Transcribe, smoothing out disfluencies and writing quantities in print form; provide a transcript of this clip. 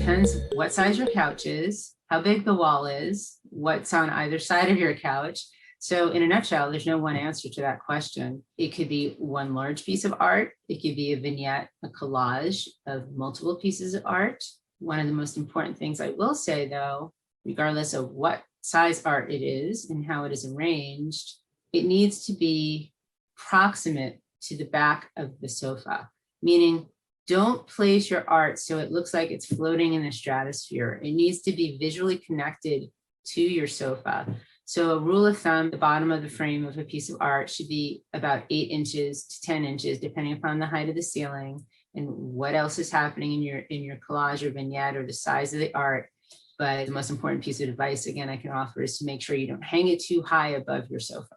depends what size your couch is, how big the wall is, what's on either side of your couch. So in a nutshell, there's no one answer to that question. It could be one large piece of art. It could be a vignette, a collage of multiple pieces of art. One of the most important things I will say, though, regardless of what size art it is and how it is arranged, it needs to be proximate to the back of the sofa, meaning don't place your art so it looks like it's floating in the stratosphere. It needs to be visually connected to your sofa. So a rule of thumb, the bottom of the frame of a piece of art should be about 8 inches to 10 inches, depending upon the height of the ceiling and what else is happening in your collage or vignette or the size of the art. But the most important piece of advice, again, I can offer is to make sure you don't hang it too high above your sofa.